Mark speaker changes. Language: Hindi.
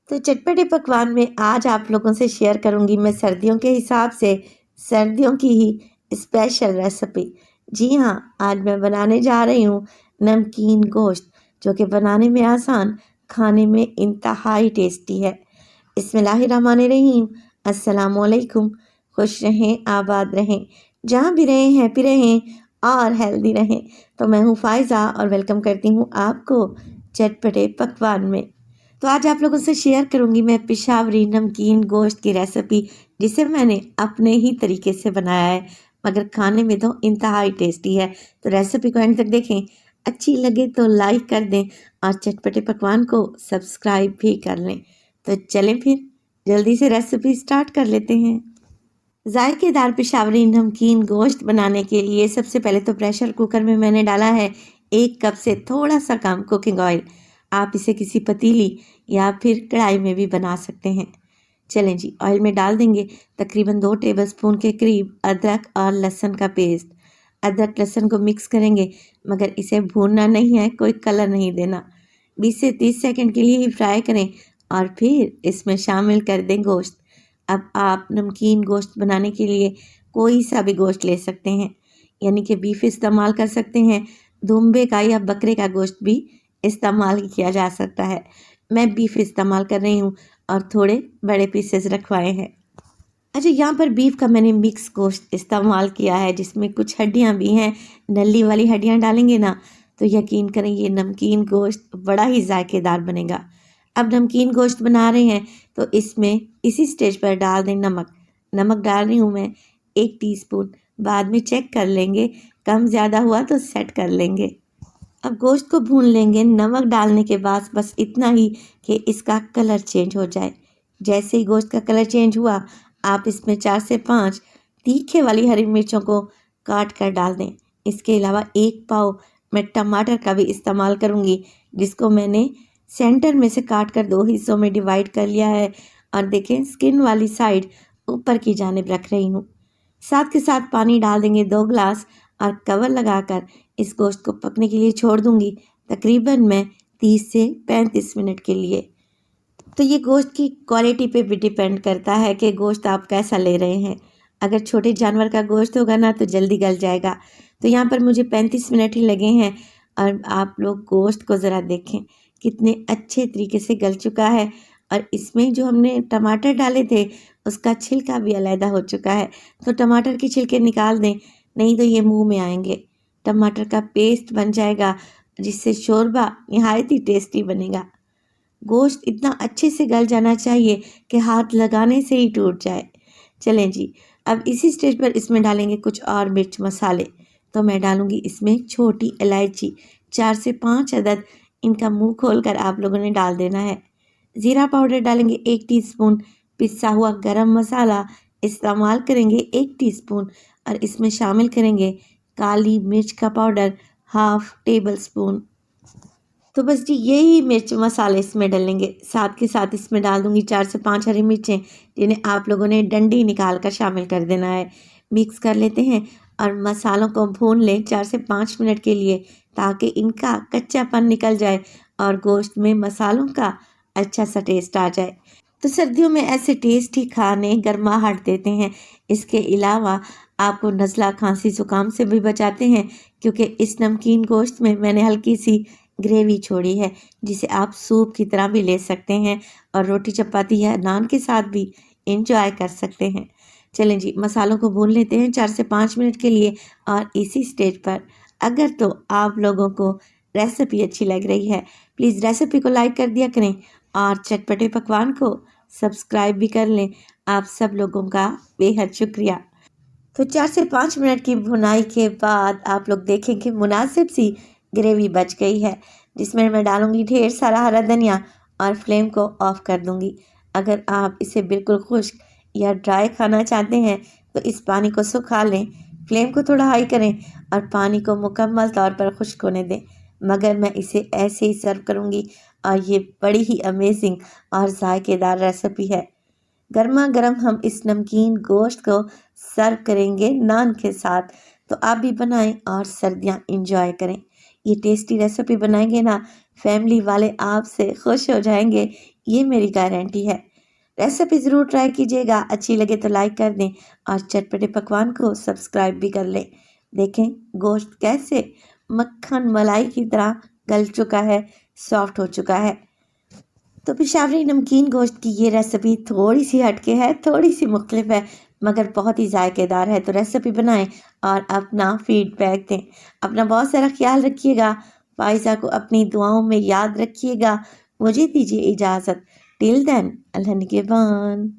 Speaker 1: तो चटपटे पकवान में आज आप लोगों से शेयर करूंगी मैं सर्दियों के हिसाब से सर्दियों की ही स्पेशल रेसिपी। जी हाँ, आज मैं बनाने जा रही हूँ नमकीन गोश्त, जो कि बनाने में आसान, खाने में इंतहाई टेस्टी है। बिस्मिल्लाहिर्रहमानिर्रहीम। अस्सलामुअलैकुम। खुश रहें, आबाद रहें, जहाँ भी रहें हैप्पी रहें और हेल्दी रहें। तो मैं हूँ फ़ायज़ा और वेलकम करती हूँ आपको चटपटे पकवान में। तो आज आप लोगों से शेयर करूंगी मैं पिशावरी नमकीन गोश्त की रेसिपी, जिसे मैंने अपने ही तरीके से बनाया है, मगर खाने में तो इंतहाई टेस्टी है। तो रेसिपी को एंड तक देखें, अच्छी लगे तो लाइक कर दें और चटपटे पकवान को सब्सक्राइब भी कर लें। तो चलें फिर जल्दी से रेसिपी स्टार्ट कर लेते हैं। जायकेदार पिशावरी नमकीन गोश्त बनाने के लिए सबसे पहले तो प्रेशर कुकर में मैंने डाला है 1 कप से थोड़ा सा कम कुकिंग ऑयल। आप इसे किसी पतीली या फिर कढ़ाई में भी बना सकते हैं। चलें जी, ऑयल में डाल देंगे तकरीबन 2 टेबलस्पून के करीब अदरक और लहसुन का पेस्ट। अदरक लहसुन को मिक्स करेंगे, मगर इसे भूनना नहीं है, कोई कलर नहीं देना। 20 से 30 सेकंड के लिए ही फ्राई करें और फिर इसमें शामिल कर दें गोश्त। अब आप नमकीन गोश्त बनाने के लिए कोई सा भी गोश्त ले सकते हैं, यानी कि बीफ इस्तेमाल कर सकते हैं, दुम्बे का या बकरे का गोश्त भी इस्तेमाल किया जा सकता है। मैं बीफ इस्तेमाल कर रही हूँ और थोड़े बड़े पीसेस रखवाए हैं। अच्छा, यहाँ पर बीफ का मैंने मिक्स गोश्त इस्तेमाल किया है, जिसमें कुछ हड्डियाँ भी हैं। नली वाली हड्डियाँ डालेंगे ना, तो यकीन करें ये नमकीन गोश्त बड़ा ही जायकेदार बनेगा। अब नमकीन गोश्त बना रहे हैं तो इसमें इसी स्टेज पर डाल दें नमक। नमक डाल रही हूँ मैं 1 टीस्पून, बाद में चेक कर लेंगे, कम ज़्यादा हुआ तो सेट कर लेंगे। अब गोश्त को भून लेंगे नमक डालने के बाद, बस इतना ही कि इसका कलर चेंज हो जाए। जैसे ही गोश्त का कलर चेंज हुआ, आप इसमें 4 से 5 तीखे वाली हरी मिर्चों को काट कर डाल दें। इसके अलावा 1 पाव मैं टमाटर का भी इस्तेमाल करूँगी, जिसको मैंने सेंटर में से काट कर 2 हिस्सों में डिवाइड कर लिया है और देखें स्किन वाली साइड ऊपर की जानिब रख रही हूँ। साथ के साथ पानी डाल देंगे 2 गिलास और कवर लगाकर इस गोश्त को पकने के लिए छोड़ दूंगी, तकरीबन मैं 30 से 35 मिनट के लिए। तो ये गोश्त की क्वालिटी पे भी डिपेंड करता है कि गोश्त आप कैसा ले रहे हैं। अगर छोटे जानवर का गोश्त होगा ना तो जल्दी गल जाएगा। तो यहाँ पर मुझे 35 मिनट ही लगे हैं और आप लोग गोश्त को ज़रा देखें कितने अच्छे तरीके से गल चुका है। और इसमें जो हमने टमाटर डाले थे उसका छिलका भी अलहदा हो चुका है। तो टमाटर के छिलके निकाल दें, नहीं तो ये मुंह में आएंगे। टमाटर का पेस्ट बन जाएगा, जिससे शोरबा नहायत ही टेस्टी बनेगा। गोश्त इतना अच्छे से गल जाना चाहिए कि हाथ लगाने से ही टूट जाए। चलें जी, अब इसी स्टेज पर इसमें डालेंगे कुछ और मिर्च मसाले। तो मैं डालूंगी इसमें छोटी इलायची 4 से 5 अदद, इनका मुंह खोलकर आप लोगों ने डाल देना है। ज़ीरा पाउडर डालेंगे 1 टीस्पून, पिसा हुआ गरम मसाला इस्तेमाल करेंगे 1 टीस्पून और इसमें शामिल करेंगे काली मिर्च का पाउडर हाफ टेबल स्पून। तो बस जी यही मिर्च मसाले इसमें डालेंगे। साथ के साथ इसमें डाल दूंगी 4 से 5 हरी मिर्चें, जिन्हें आप लोगों ने डंडी निकाल कर शामिल कर देना है। मिक्स कर लेते हैं और मसालों को भून लें 4 से 5 मिनट के लिए, ताकि इनका कच्चापन निकल जाए और गोश्त में मसालों का अच्छा सा टेस्ट आ जाए। तो सर्दियों में ऐसे टेस्टी खाने गर्माहट देते हैं। इसके अलावा आपको नज़ला खांसी ज़ुकाम से भी बचाते हैं, क्योंकि इस नमकीन गोश्त में मैंने हल्की सी ग्रेवी छोड़ी है, जिसे आप सूप की तरह भी ले सकते हैं और रोटी चपाती या नान के साथ भी इंजॉय कर सकते हैं। चलें जी, मसालों को भून लेते हैं 4 से 5 मिनट के लिए। और इसी स्टेज पर अगर तो आप लोगों को रेसिपी अच्छी लग रही है, प्लीज़ रेसिपी को लाइक कर दिया करें और चटपटे पकवान को सब्सक्राइब भी कर लें। आप सब लोगों का बेहद शुक्रिया। तो 4 से 5 मिनट की भुनाई के बाद आप लोग देखें कि मुनासिब सी ग्रेवी बच गई है, जिसमें मैं डालूंगी ढेर सारा हरा धनिया और फ्लेम को ऑफ कर दूंगी। अगर आप इसे बिल्कुल खुश्क या ड्राई खाना चाहते हैं तो इस पानी को सुखा लें, फ्लेम को थोड़ा हाई करें और पानी को मुकम्मल तौर पर खुश्क होने दें। मगर मैं इसे ऐसे ही सर्व करूंगी और ये बड़ी ही अमेजिंग और जायकेदार रेसिपी है। गर्मा गर्म हम इस नमकीन गोश्त को सर्व करेंगे नान के साथ। तो आप भी बनाएं और सर्दियां इंजॉय करें। ये टेस्टी रेसिपी बनाएंगे ना, फैमिली वाले आपसे खुश हो जाएंगे, ये मेरी गारंटी है। रेसिपी ज़रूर ट्राई कीजिएगा, अच्छी लगे तो लाइक कर दें और चटपटे पकवान को सब्सक्राइब भी कर लें। देखें गोश्त कैसे मक्खन मलाई की तरह गल चुका है, सॉफ्ट हो चुका है। तो पेशावरी नमकीन गोश्त की ये रेसिपी थोड़ी सी हटके है, थोड़ी सी मुख्तलिफ है, मगर बहुत ही जायकेदार है। तो रेसिपी बनाएं और अपना फीडबैक दें। अपना बहुत सारा ख्याल रखिएगा, फ़ाइज़ा को अपनी दुआओं में याद रखिएगा। मुझे दीजिए इजाज़त। टिल देन, अल्लाह निगहबान।